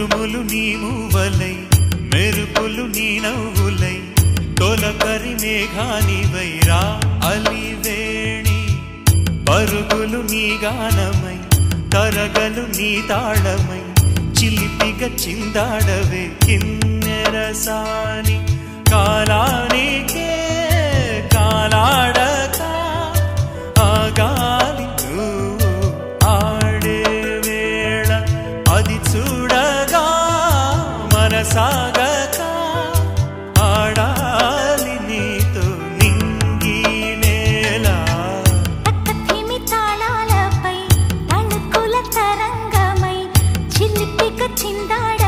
ఉరుములు నీ మూవలై మెరుపులు నీ నవ్వులై తొలకరి మేఘానివై రా అలివేణి పరుగులు నీ గానమై తరగలు నీ తాళమై చిలిపిగా చిందాడవే కిన్నెరసాని కాలానికే కాలాడక ఆగాలి నువ్వు ఆడే వేళ అది చూడగా మనసాగక ఆడాలి నీతో నింగి నేల తక్కతిమి తాళాలపై తణుకుల తరంగమై చిలిపిక చిందాడ